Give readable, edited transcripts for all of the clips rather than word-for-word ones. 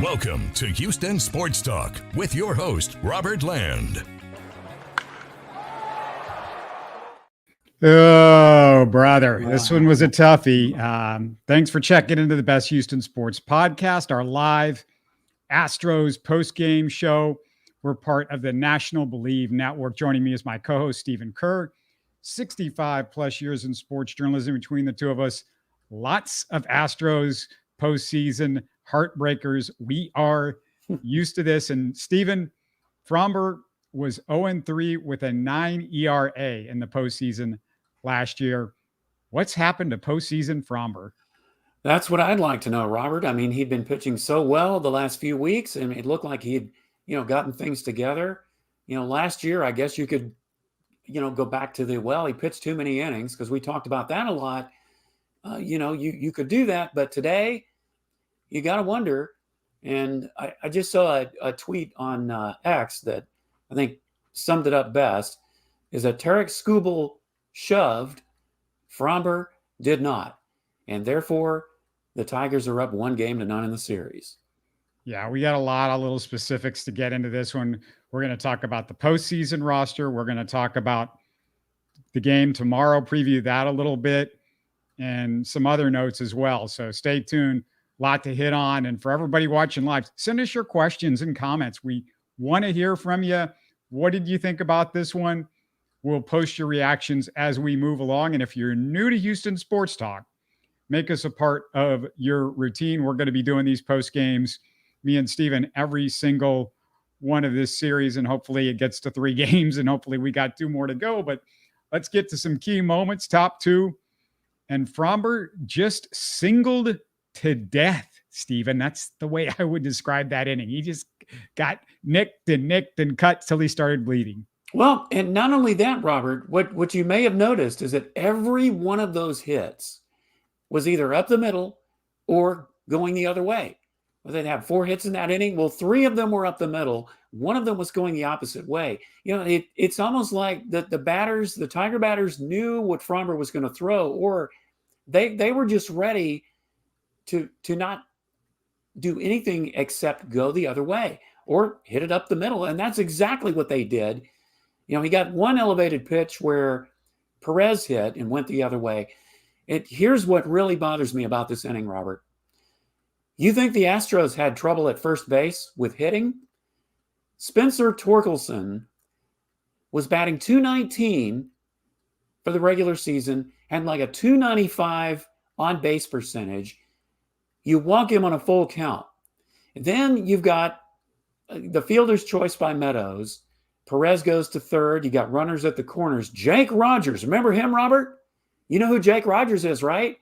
Welcome to Houston Sports Talk with your host, Robert Land. Oh, brother. This one was a toughie. Thanks for checking into the Best Houston Sports Podcast, our live Astros postgame show. We're part of the National Believe Network. Joining me is my co-host, Stephen Kerr. 65 plus years in sports journalism between the two of us. Lots of Astros postseason heartbreakers. We are used to this. And Stephen, Framber was 0-3 with a 9 ERA in the postseason last year. What's happened to postseason Framber? That's what I'd like to know, Robert. I mean, he'd been pitching so well the last few weeks, and it looked like he'd, gotten things together. Last year, I guess you could, go back to he pitched too many innings, because we talked about that a lot. You could do that, but today you got to wonder. And I just saw a tweet on X that I think summed it up best, is that Tarek Skubal shoved, Framber did not. And therefore, the Tigers are up 1-0 in the series. Yeah, we got a lot of little specifics to get into this one. We're going to talk about the postseason roster. We're going to talk about the game tomorrow, preview that a little bit, and some other notes as well. So stay tuned. A lot to hit on. And for everybody watching live, send us your questions and comments. We want to hear from you. What did you think about this one? We'll post your reactions as we move along. And if you're new to Houston Sports Talk, make us a part of your routine. We're going to be doing these post games, me and Steven, every single one of this series. And hopefully it gets to 3 games, and hopefully we got 2 more to go. But let's get to some key moments, top 2. And Framber just singled to death, Steven. That's the way I would describe that inning. He just got nicked and cut till he started bleeding. Well, and not only that, Robert, what you may have noticed is that every one of those hits was either up the middle or going the other way. Well, they'd have 4 hits in that inning. Well, 3 of them were up the middle. 1 of them was going the opposite way. It's almost like the Tiger batters knew what Framber was going to throw, or they were just ready to not do anything except go the other way or hit it up the middle. And that's exactly what they did. He got one elevated pitch where Perez hit and went the other way. Here's what really bothers me about this inning, Robert. You think the Astros had trouble at first base with hitting? Spencer Torkelson was batting .219 for the regular season, had like a .295 on base percentage. You walk him on a full count. Then you've got the fielder's choice by Meadows. Perez goes to third. You got runners at the corners. Jake Rogers, remember him, Robert? You know who Jake Rogers is, right?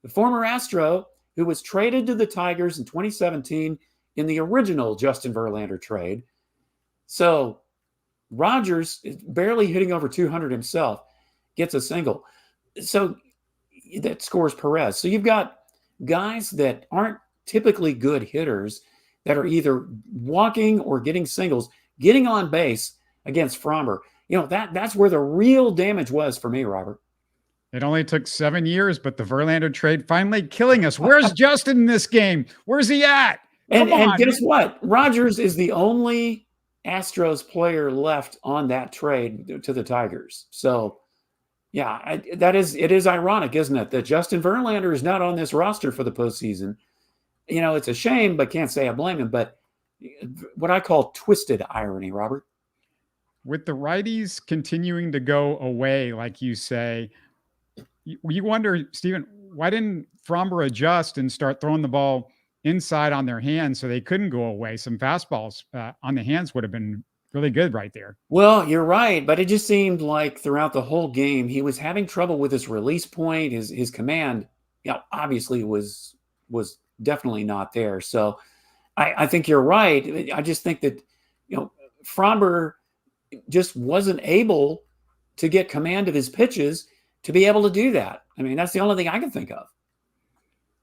The former Astro who was traded to the Tigers in 2017 in the original Justin Verlander trade. So Rogers is barely hitting over 200 himself, gets a single. So that scores Perez. So you've got guys that aren't typically good hitters that are either walking or getting singles, getting on base against Framber. That's where the real damage was for me, Robert. It only took 7 years, but the Verlander trade finally killing us. Where's Justin in this game? Where's he at? And guess what? Rogers is the only Astros player left on that trade to the Tigers. So, yeah, it is ironic, isn't it, that Justin Verlander is not on this roster for the postseason. It's a shame, but can't say I blame him. But what I call twisted irony, Robert. With the righties continuing to go away, like you say, you wonder, Stephen, why didn't Framber adjust and start throwing the ball inside on their hands so they couldn't go away? Some fastballs on the hands would have been really good right there. Well, you're right, but it just seemed like throughout the whole game he was having trouble with his release point. His command, obviously was definitely not there. So I think you're right. I just think that Framber just wasn't able to get command of his pitches to be able to do that. I mean, that's the only thing I can think of.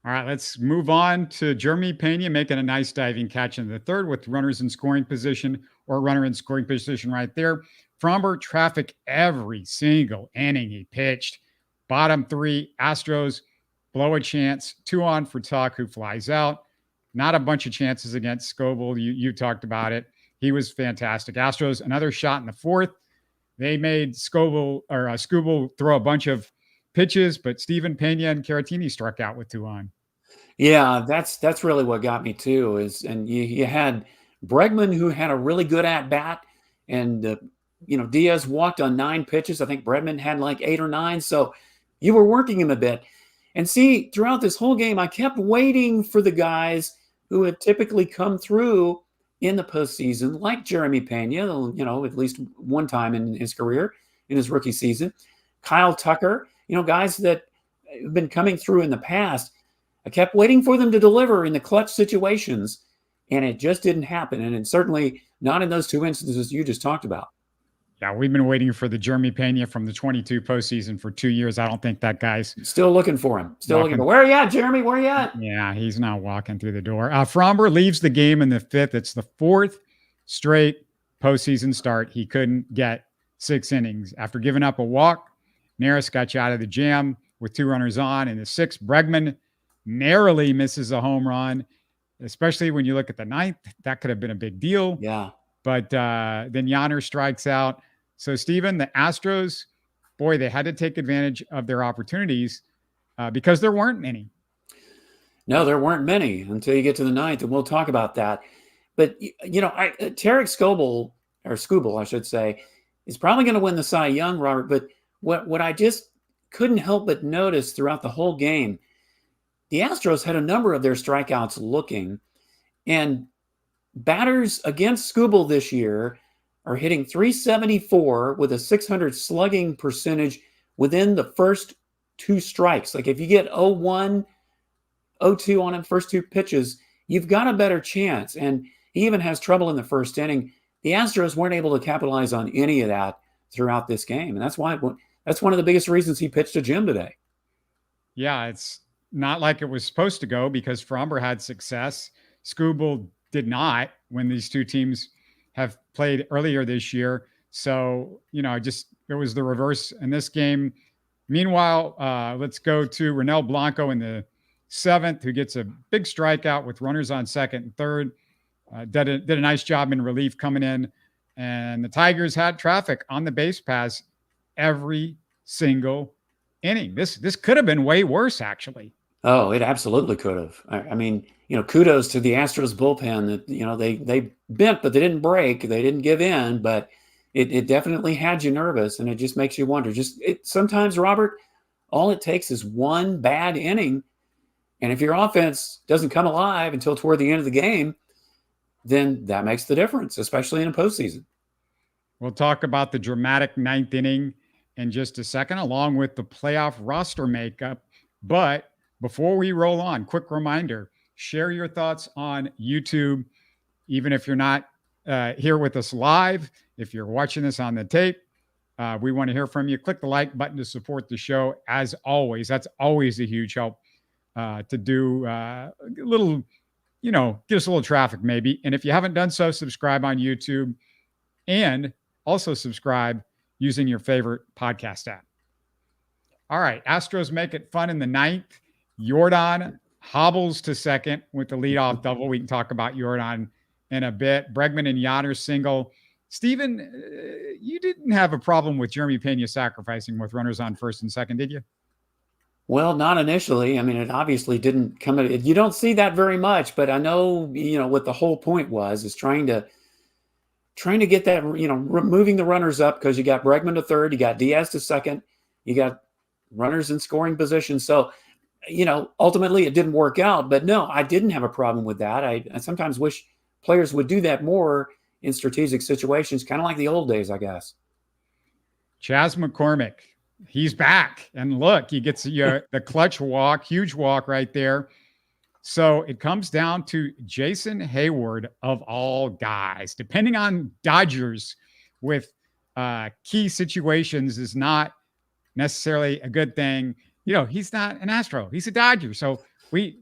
All right, let's move on to Jeremy Pena making a nice diving catch in the third with runners in scoring position, or runner in scoring position right there. Framber traffic every single inning he pitched. Bottom 3, Astros blow a chance. 2 on for Tuck, who flies out. Not a bunch of chances against Scoble. You talked about it. He was fantastic. Astros, another shot in the fourth. They made Scoble throw a bunch of pitches, but Steven Pena and Caratini struck out with 2 on. Yeah, that's really what got me too. And you had Bregman, who had a really good at bat, and Diaz walked on 9 pitches. I think Bregman had like 8 or 9. So you were working him a bit. And see, throughout this whole game, I kept waiting for the guys who had typically come through in the postseason, like Jeremy Pena, at least one time in his career, in his rookie season. Kyle Tucker, guys that have been coming through in the past. I kept waiting for them to deliver in the clutch situations, and it just didn't happen. And it's certainly not in those 2 instances you just talked about. Yeah, we've been waiting for the Jeremy Pena from the 22 postseason for 2 years. I don't think that guy's still looking for him. Where are you at, Jeremy? Where are you at? Yeah, he's not walking through the door. Framber leaves the game in the 5th. It's the 4th straight postseason start. He couldn't get 6 innings. After giving up a walk, Neris got you out of the jam with 2 runners on. In the 6th, Bregman narrowly misses a home run, especially when you look at the 9th. That could have been a big deal. Yeah. But then Yordan strikes out. So, Stephen, the Astros, boy, they had to take advantage of their opportunities because there weren't many. No, there weren't many until you get to the 9th, and we'll talk about that. But, Tarek Skubal, I should say, is probably going to win the Cy Young, Robert. But what I just couldn't help but notice throughout the whole game, the Astros had a number of their strikeouts looking, and batters against Skubal this year are hitting .374 with a .600 slugging percentage within the first 2 strikes. Like if you get 0-1, 0-2 on him first 2 pitches, you've got a better chance. And he even has trouble in the first inning. The Astros weren't able to capitalize on any of that throughout this game. And that's one of the biggest reasons he pitched to Jim today. Yeah, it's not like it was supposed to go because Framber had success. Skubal did not when these 2 teams have played earlier this year. So, it was the reverse in this game. Meanwhile, let's go to Ronel Blanco in the 7th, who gets a big strikeout with runners on 2nd and 3rd. Did a nice job in relief coming in. And the Tigers had traffic on the base paths every single inning. This could have been way worse, actually. Oh, it absolutely could have. I mean, kudos to the Astros bullpen that, they bent, but they didn't break. They didn't give in, but it definitely had you nervous, and it just makes you wonder. Sometimes, Robert, all it takes is one bad inning, and if your offense doesn't come alive until toward the end of the game, then that makes the difference, especially in a postseason. We'll talk about the dramatic 9th inning in just a second, along with the playoff roster makeup. But before we roll on, quick reminder, share your thoughts on YouTube, even if you're not here with us live. If you're watching this on the tape, we want to hear from you. Click the like button to support the show. As always, that's always a huge help to do a little, get us a little traffic maybe. And if you haven't done so, subscribe on YouTube and also subscribe using your favorite podcast app. All right, Astros make it fun in the 9th. Yordan hobbles to 2nd with the leadoff double. We can talk about Yordan in a bit. Bregman and Yonder single. Stephen, you didn't have a problem with Jeremy Pena sacrificing with runners on 1st and 2nd, did you? Well, not initially. I mean, it obviously didn't come. You don't see that very much, but I know, what the whole point is trying to get that, moving the runners up, because you got Bregman to 3rd, you got Diaz to 2nd, you got runners in scoring position. So, ultimately it didn't work out, but no, I didn't have a problem with that. I sometimes wish players would do that more in strategic situations, kind of like the old days, I guess. Chas McCormick, he's back. And look, he gets the clutch walk, huge walk right there. So it comes down to Jason Hayward, of all guys. Depending on Dodgers with key situations is not necessarily a good thing. He's not an Astro. He's a Dodger. So we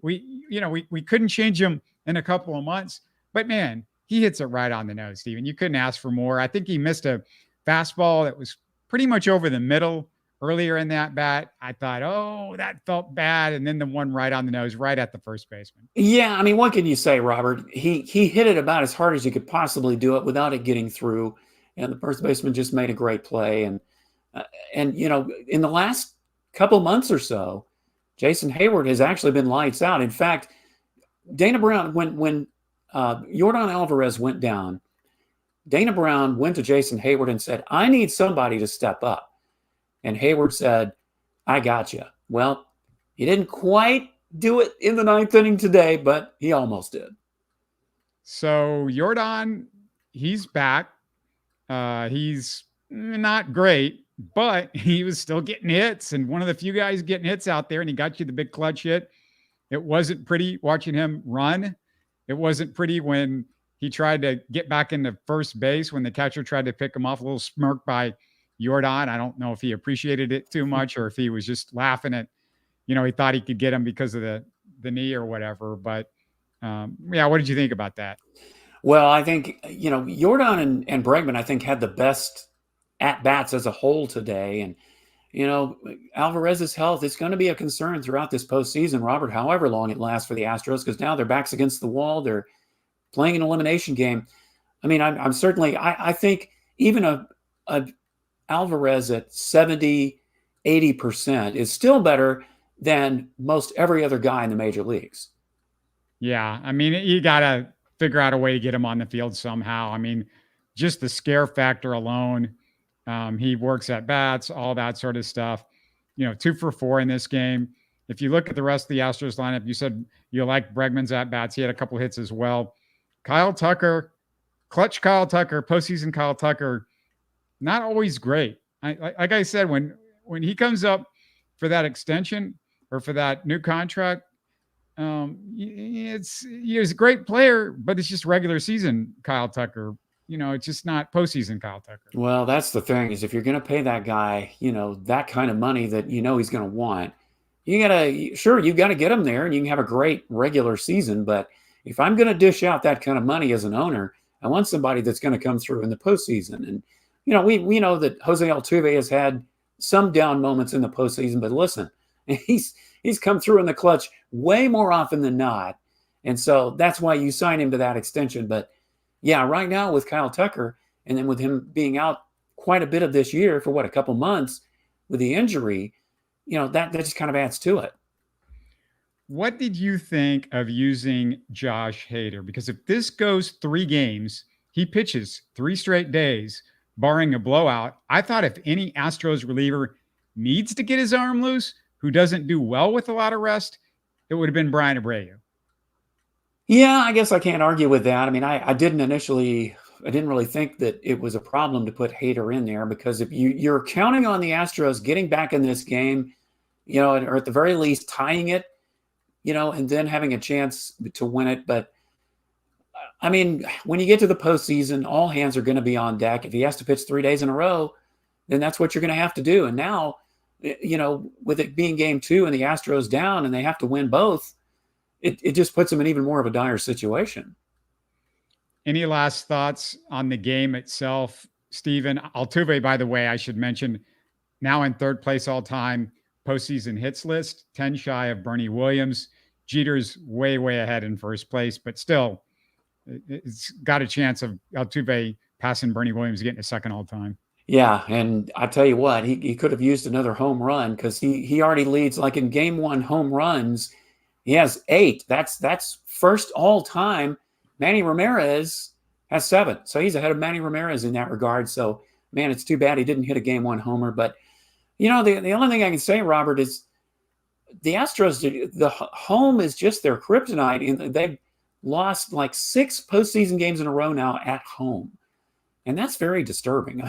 couldn't change him in a couple of months. But, man, he hits it right on the nose, Steven. You couldn't ask for more. I think he missed a fastball that was pretty much over the middle earlier in that bat, I thought, oh, that felt bad. And then the one right on the nose, right at the first baseman. Yeah, I mean, what can you say, Robert? He hit it about as hard as you could possibly do it without it getting through, and the first baseman just made a great play. And in the last couple months or so, Jason Hayward has actually been lights out. In fact, Dana Brown, when Yordan Alvarez went down, Dana Brown went to Jason Hayward and said, "I need somebody to step up." And Hayward said, "I got you." Well, he didn't quite do it in the ninth inning today, but he almost did. So Yordan, he's back. He's not great, but he was still getting hits, and one of the few guys getting hits out there, and he got you the big clutch hit. It wasn't pretty watching him run. It wasn't pretty when he tried to get back into first base when the catcher tried to pick him off. A little smirk by Yordan. I don't know if he appreciated it too much or if he was just laughing at, he thought he could get him because of the knee or whatever. But what did you think about that? Well, I think, Yordan and Bregman, I think, had the best at-bats as a whole today. And, Alvarez's health is going to be a concern throughout this postseason, Robert, however long it lasts for the Astros, because now their back's against the wall. They're playing an elimination game. I mean, I'm certainly, I think even a Alvarez at 70, 80% is still better than most every other guy in the major leagues. Yeah. I mean, you got to figure out a way to get him on the field somehow. I mean, just the scare factor alone. He works at bats, all that sort of stuff. 2 for 4 in this game. If you look at the rest of the Astros lineup, you said you like Bregman's at bats. He had a couple hits as well. Kyle Tucker, clutch Kyle Tucker, postseason Kyle Tucker, not always great. Like I said, when he comes up for that extension or for that new contract, he's a great player, but it's just regular season Kyle Tucker. It's just not postseason Kyle Tucker. Well, that's the thing, is if you're going to pay that guy, that kind of money that he's going to want, you got to get him there and you can have a great regular season. But if I'm going to dish out that kind of money as an owner, I want somebody that's going to come through in the postseason. And, we know that Jose Altuve has had some down moments in the postseason, but listen, he's come through in the clutch way more often than not. And so that's why you sign him to that extension. But yeah, right now with Kyle Tucker, and then with him being out quite a bit of this year for a couple months with the injury, that just kind of adds to it. What did you think of using Josh Hader? Because if this goes 3 games, he pitches 3 straight days, barring a blowout. I thought if any Astros reliever needs to get his arm loose, who doesn't do well with a lot of rest, it would have been Brian Abreu. Yeah, I guess I can't argue with that. I mean, I didn't really think that it was a problem to put Hader in there, because if you're counting on the Astros getting back in this game, or at the very least tying it, and then having a chance to win it. But I mean, when you get to the postseason, all hands are going to be on deck. If he has to pitch 3 days in a row, then that's what you're going to have to do. And now, with it being game 2 and the Astros down and they have to win both, it just puts them in even more of a dire situation. Any last thoughts on the game itself, Stephen? Altuve, by the way, I should mention, now in 3rd place all time, postseason hits list, 10 shy of Bernie Williams. Jeter's way, way ahead in 1st place, but still, it's got a chance of Altuve passing Bernie Williams, getting a 2nd all time. Yeah, and I tell you what, he could have used another home run, because he already leads, like in game 1 home runs. He has 8. That's first all time. Manny Ramirez has 7. So he's ahead of Manny Ramirez in that regard. So, man, it's too bad he didn't hit a game 1 homer. But, the only thing I can say, Robert, is the Astros, the home is just their kryptonite. And they've lost like 6 postseason games in a row now at home. And that's very disturbing.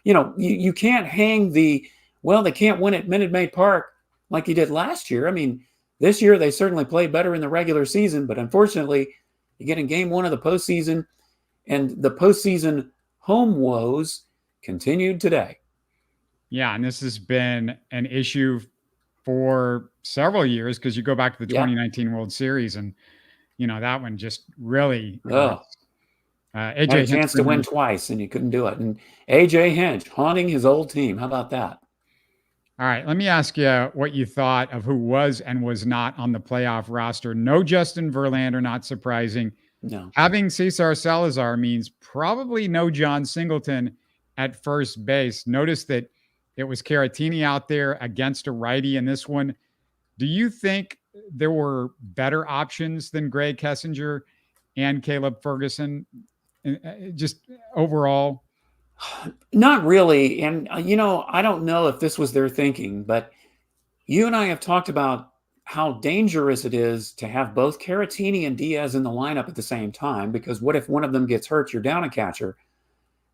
You can't hang they can't win at Minute Maid Park like you did last year. I mean, this year, they certainly played better in the regular season, but unfortunately, you get in game 1 of the postseason, and the postseason home woes continued today. Yeah, and this has been an issue for several years, because you go back to the 2019 World Series, and, that one just really AJ had a chance to win twice, and you couldn't do it. And AJ Hinch haunting his old team. How about that? All right, let me ask you what you thought of who was and was not on the playoff roster. No Justin Verlander, not surprising. No. Having Cesar Salazar means probably no John Singleton at first base. Notice that it was Caratini out there against a righty in this one. Do you think there were better options than Greg Kessinger and Caleb Ferguson? Just overall? Not really. And, I don't know if this was their thinking, but you and I have talked about how dangerous it is to have both Caratini and Diaz in the lineup at the same time, because what if one of them gets hurt? You're down a catcher.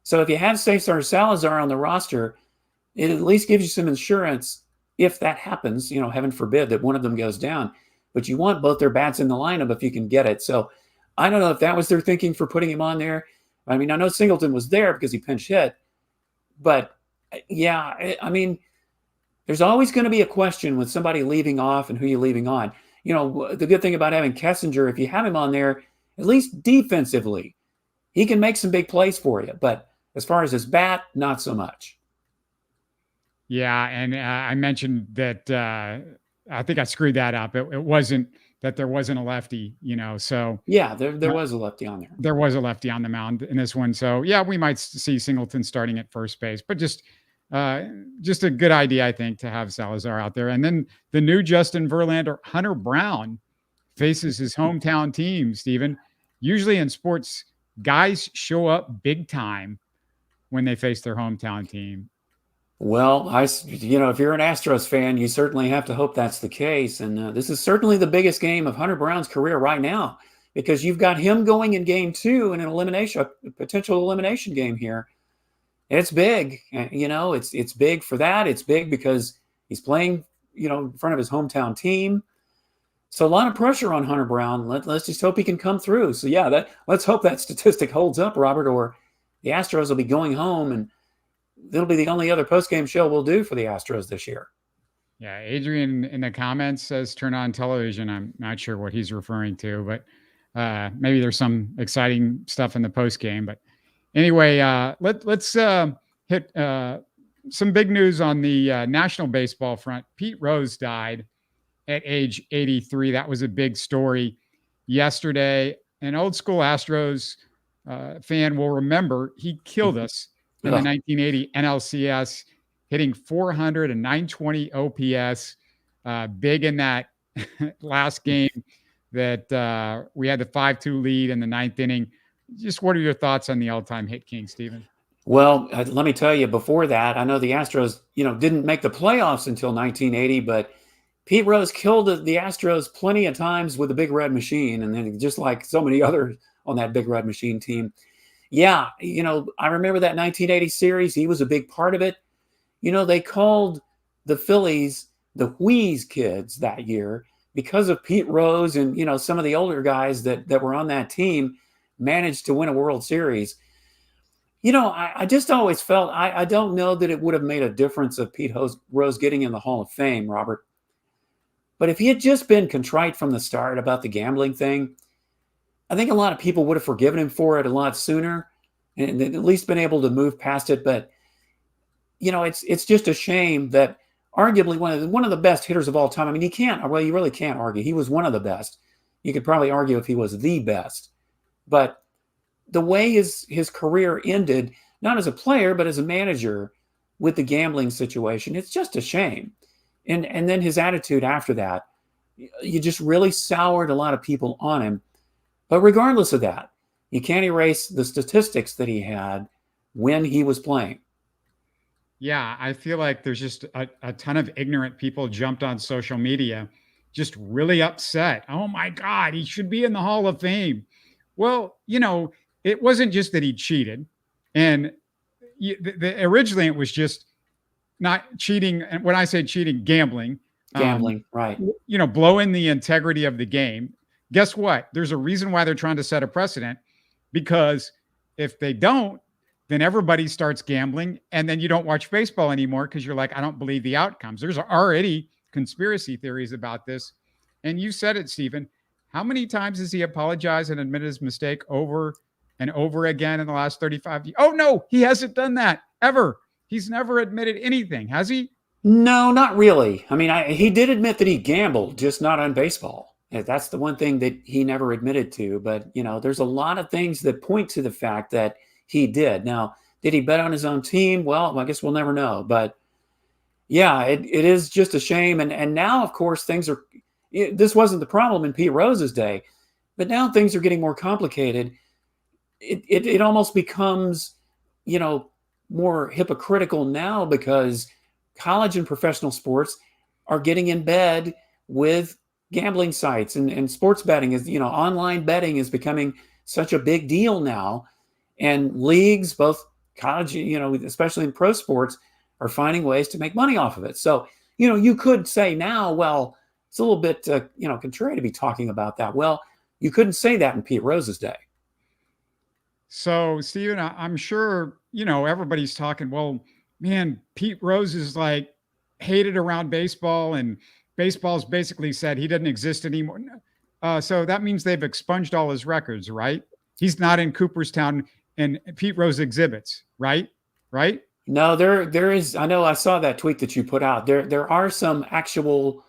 So if you have Cesar Salazar on the roster, it at least gives you some insurance if that happens, heaven forbid that one of them goes down. But you want both their bats in the lineup if you can get it. So I don't know if that was their thinking for putting him on there. I mean, I know Singleton was there because he pinch hit. But, yeah, I mean, there's always going to be a question with somebody leaving off and who you're leaving on. The good thing about having Kessinger, if you have him on there, at least defensively, he can make some big plays for you. But as far as his bat, not so much. Yeah, and I mentioned that I think I screwed that up. It wasn't that there wasn't a lefty, so. Yeah, there was a lefty on there. There was a lefty on the mound in this one. So, yeah, we might see Singleton starting at first base. But just a good idea, I think, to have Salazar out there. And then the new Justin Verlander, Hunter Brown, faces his hometown team, Stephen. Usually in sports, guys show up big time when they face their hometown team. Well, if you're an Astros fan, you certainly have to hope that's the case. And this is certainly the biggest game of Hunter Brown's career right now, because you've got him going in game 2 in a potential elimination game here. It's big, it's big for that. It's big because he's playing, in front of his hometown team. So a lot of pressure on Hunter Brown. Let's just hope he can come through. So yeah, let's hope that statistic holds up, Robert, or the Astros will be going home, and it'll be the only other postgame show we'll do for the Astros this year. Yeah, Adrian in the comments says turn on television. I'm not sure what he's referring to, but maybe there's some exciting stuff in the postgame. But anyway, let's hit some big news on the National Baseball front. Pete Rose died at age 83. That was a big story yesterday. An old school Astros fan will remember he killed us in the 1980 NLCS, hitting 400 and 920 OPS. Big in that last game that we had the 5-2 lead in the 9th inning. Just what are your thoughts on the all-time hit king, Stephen? Well, let me tell you, before that, I know the Astros, didn't make the playoffs until 1980, but Pete Rose killed the Astros plenty of times with the Big Red Machine, and then just like so many others on that Big Red Machine team. Yeah, I remember that 1980 series. He was a big part of it. They called the Phillies the Wheeze Kids that year because of Pete Rose and, some of the older guys that were on that team managed to win a World Series. I just always felt, I don't know that it would have made a difference of Pete Rose getting in the Hall of Fame, Robert. But if he had just been contrite from the start about the gambling thing, I think a lot of people would have forgiven him for it a lot sooner and at least been able to move past it. But, it's just a shame that arguably one of the best hitters of all time. I mean, you really can't argue. He was one of the best. You could probably argue if he was the best. But the way his career ended, not as a player, but as a manager with the gambling situation, it's just a shame. And then his attitude after that, you just really soured a lot of people on him. But regardless of that, you can't erase the statistics that he had when he was playing. Yeah, I feel like there's just a ton of ignorant people jumped on social media, just really upset. Oh my God, he should be in the Hall of Fame. Well, it wasn't just that he cheated. And originally it was just not cheating. And when I say cheating, gambling. Right. Blowing the integrity of the game. Guess what? There's a reason why they're trying to set a precedent, because if they don't, then everybody starts gambling, and then you don't watch baseball anymore because you're like, I don't believe the outcomes. There's already conspiracy theories about this. And you said it, Stephen. How many times has he apologized and admitted his mistake over and over again in the last 35 years? Oh, no, he hasn't done that ever. He's never admitted anything, has he? No, not really. I mean, he did admit that he gambled, just not on baseball. That's the one thing that he never admitted to. But, there's a lot of things that point to the fact that he did. Now, did he bet on his own team? Well, I guess we'll never know. But yeah, it is just a shame. And now, of course, this wasn't the problem in Pete Rose's day, but now things are getting more complicated. It almost becomes, more hypocritical now because college and professional sports are getting in bed with gambling sites and sports betting is, online betting is becoming such a big deal now. And leagues, both college, especially in pro sports, are finding ways to make money off of it. So, you could say now, well, it's a little bit, contrary to be talking about that. Well, you couldn't say that in Pete Rose's day. So, Stephen, I'm sure, everybody's talking, well, man, Pete Rose is like hated around baseball, and baseball's basically said he doesn't exist anymore. So that means they've expunged all his records, right? He's not in Cooperstown and Pete Rose exhibits, right? Right? No, there is. I know I saw that tweet that you put out. There are some actual.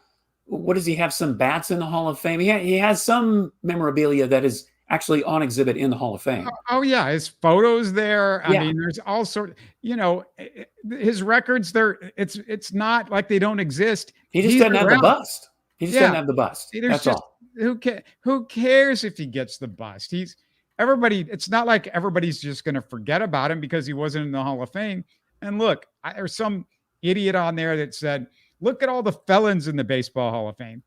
What does he have? Some bats in the Hall of Fame. He has some memorabilia that is actually on exhibit in the Hall of Fame. Oh yeah, his photos there. Yeah. I mean, there's all sort. His records there. It's not like they don't exist. He just doesn't have the bust. He just doesn't have the bust. That's all. Who cares if he gets the bust? It's not like everybody's just going to forget about him because he wasn't in the Hall of Fame. And look, there's some idiot on there that said, look at all the felons in the Baseball Hall of Fame.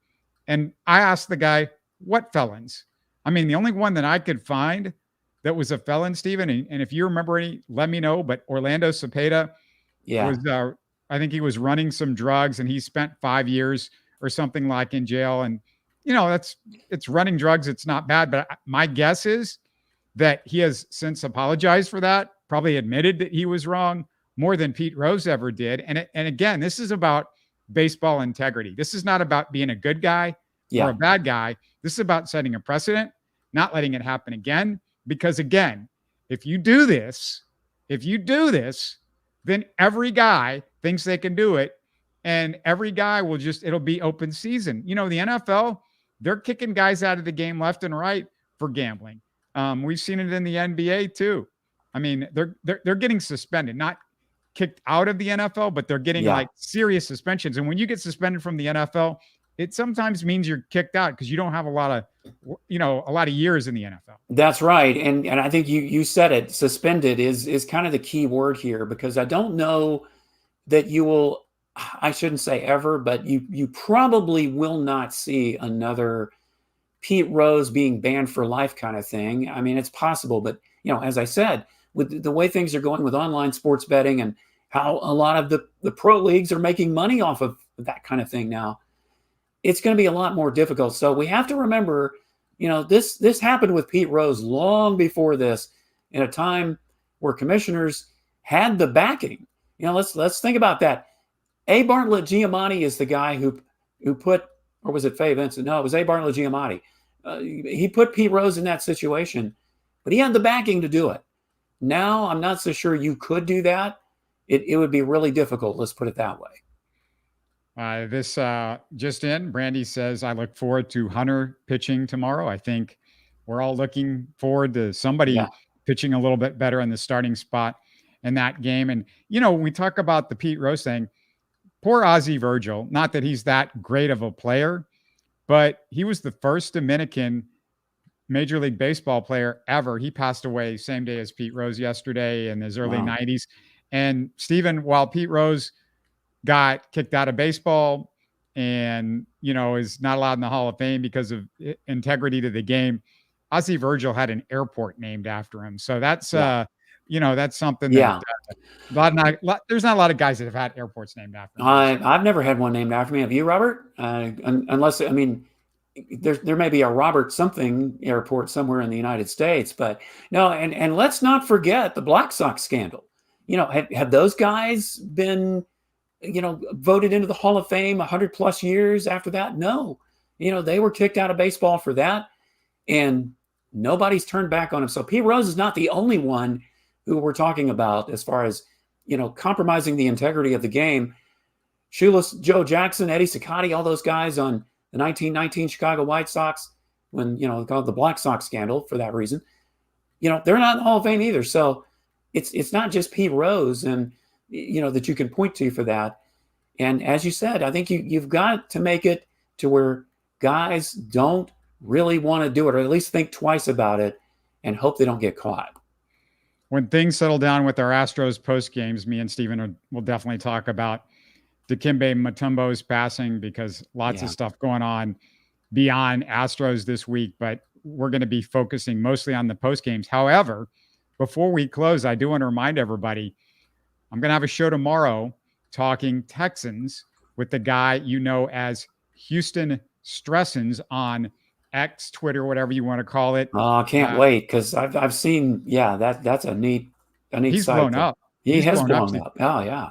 And I asked the guy, what felons? I mean, the only one that I could find that was a felon, Stephen, and if you remember any, let me know, but Orlando Cepeda was, I think he was running some drugs and he spent 5 years or something like in jail. And, it's running drugs. It's not bad. But my guess is that he has since apologized for that, probably admitted that he was wrong more than Pete Rose ever did. And again, this is about baseball integrity. This is not about being a good guy or a bad guy. This is about setting a precedent, not letting it happen again. Because again, if you do this, then every guy thinks they can do it. And every guy it'll be open season. The NFL, they're kicking guys out of the game left and right for gambling. We've seen it in the NBA too. I mean, they're getting suspended, not kicked out of the NFL, but they're getting like serious suspensions. And when you get suspended from the NFL, it sometimes means you're kicked out because you don't have a lot of years in the NFL. That's right. And I think you said it, suspended is kind of the key word here, because I don't know that you will, I shouldn't say ever, but you probably will not see another Pete Rose being banned for life kind of thing. I mean, it's possible, but as I said, with the way things are going with online sports betting and how a lot of the pro leagues are making money off of that kind of thing now, it's going to be a lot more difficult. So we have to remember, this happened with Pete Rose long before this, in a time where commissioners had the backing. Let's think about that. A. Bartlett Giamatti is the guy who put, or was it Faye Vincent? No, it was A. Bartlett Giamatti. He put Pete Rose in that situation, but he had the backing to do it. Now, I'm not so sure you could do that. It would be really difficult. Let's put it that way. This just in, Brandy says, I look forward to Hunter pitching tomorrow. I think we're all looking forward to somebody pitching a little bit better in the starting spot in that game. And, when we talk about the Pete Rose thing, poor Ozzie Virgil, not that he's that great of a player, but he was the first Dominican Major League Baseball player ever. He passed away same day as Pete Rose yesterday in his early 90s. And Stephen, while Pete Rose got kicked out of baseball and, is not allowed in the Hall of Fame because of integrity to the game, Ozzie Virgil had an airport named after him. So that's, that's something that there's not a lot of guys that have had airports named after them. I've never had one named after me. Have you, Robert? Unless, there may be a Robert something airport somewhere in the United States, but no. And let's not forget the Black Sox scandal. Have those guys been, voted into the Hall of Fame 100 plus years after that? No, they were kicked out of baseball for that, and nobody's turned back on him. So Pete Rose is not the only one who we're talking about as far as, compromising the integrity of the game. Shoeless Joe Jackson, Eddie Cicotti, all those guys on the 1919 Chicago White Sox, when, called the Black Sox scandal for that reason, they're not in the Hall of Fame either. So it's not just Pete Rose and, that you can point to for that. And as you said, I think you've got to make it to where guys don't really want to do it, or at least think twice about it and hope they don't get caught. When things settle down with our Astros post games, me and Stephen will definitely talk about Dikembe Mutombo's passing, because lots of stuff going on beyond Astros this week, but we're going to be focusing mostly on the post games. However, before we close, I do want to remind everybody, I'm going to have a show tomorrow talking Texans with the guy as Houston Stressens on X, Twitter, whatever you want to call it. Oh, I can't wait, because I've seen, that's a neat he's site. Blown up. He has blown up. Oh, yeah.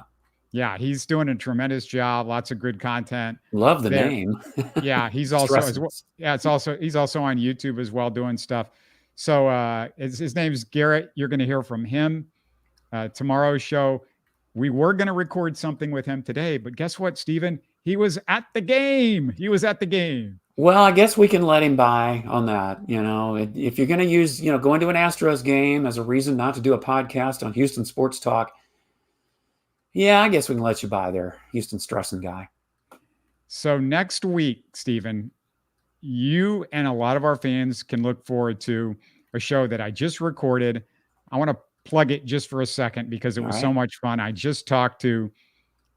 Yeah, he's doing a tremendous job. Lots of good content. Love the name. Yeah, he's also he's also on YouTube as well, doing stuff. So his name's Garrett. You're going to hear from him tomorrow's show. We were going to record something with him today, but guess what, Stephen? He was at the game. Well, I guess we can let him by on that. If you're going to use, going to an Astros game as a reason not to do a podcast on Houston Sports Talk, yeah, I guess we can let you by there, Houston Stressing guy. So next week, Stephen, you and a lot of our fans can look forward to a show that I just recorded. I want to plug it just for a second because it was so much fun. I just talked to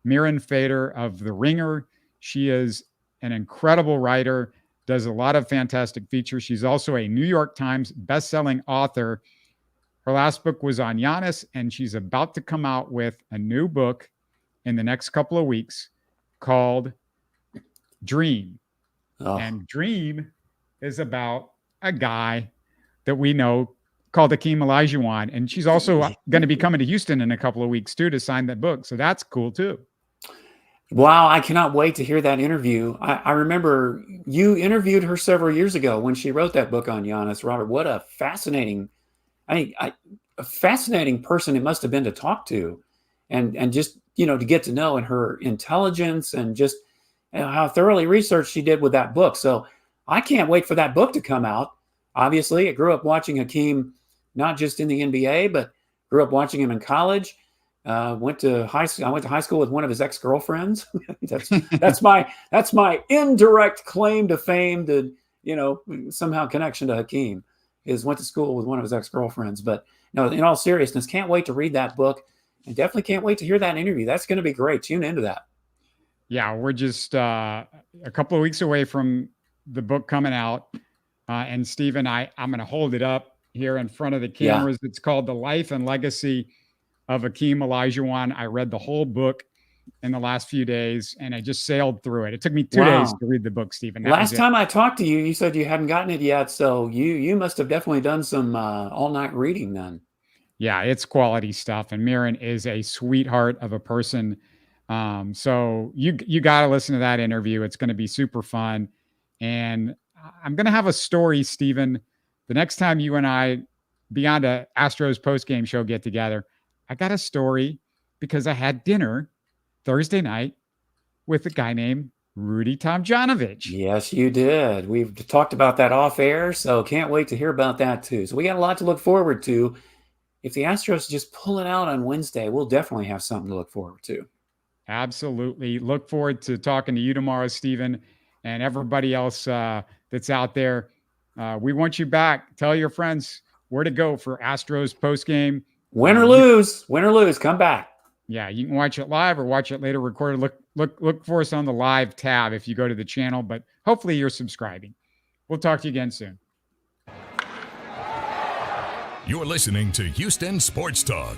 Miran Fader of The Ringer. She is an incredible writer, does a lot of fantastic features. She's also a New York Times best-selling author. Her last book was on Giannis, and she's about to come out with a new book in the next couple of weeks called Dream. Oh. And Dream is about a guy that we know called Hakeem Olajuwon. And she's also going to be coming to Houston in a couple of weeks, too, to sign that book. So that's cool, too. Wow, I cannot wait to hear that interview. I remember you interviewed her several years ago when she wrote that book on Giannis. Robert, what a fascinating, a fascinating person it must have been to talk to, and just, to get to know, and her intelligence, and just how thoroughly researched she did with that book. So I can't wait for that book to come out. Obviously, I grew up watching Hakeem, not just in the NBA, but grew up watching him in college. I went to high school with one of his ex-girlfriends. that's my indirect claim to fame, to, somehow connection to Hakeem, is went to school with one of his ex-girlfriends. But no, in all seriousness, can't wait to read that book, and definitely can't wait to hear that interview. That's going to be great. Tune into that. Yeah, we're just a couple of weeks away from the book coming out. And Stephen, I'm going to hold it up here in front of the cameras. Yeah. It's called The Life and Legacy of Hakeem Olajuwon. I read the whole book in the last few days, and I just sailed through it. It took me 2 days to read the book, Stephen. Last time I talked to you, you said you hadn't gotten it yet. So you must have definitely done some all-night reading then. Yeah, it's quality stuff. And Miran is a sweetheart of a person. So you got to listen to that interview. It's going to be super fun. And I'm going to have a story, Stephen, the next time you and I, beyond a Astros post-game show, get together. I got a story because I had dinner Thursday night with a guy named Rudy Tomjanovich. Yes, you did. We've talked about that off air, so can't wait to hear about that too. So we got a lot to look forward to. If the Astros just pull it out on Wednesday, we'll definitely have something to look forward to. Absolutely. Look forward to talking to you tomorrow, Stephen, and everybody else that's out there. We want you back. Tell your friends where to go for Astros postgame. Win or lose, come back. Yeah, you can watch it live or watch it later recorded. Look for us on the live tab if you go to the channel, but hopefully you're subscribing. We'll talk to you again soon. You're listening to Houston Sports Talk.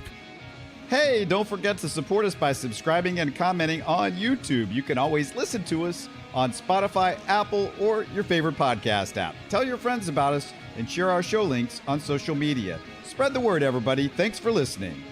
Hey, don't forget to support us by subscribing and commenting on YouTube. You can always listen to us on Spotify, Apple, or your favorite podcast app. Tell your friends about us and share our show links on social media. Spread the word, everybody. Thanks for listening.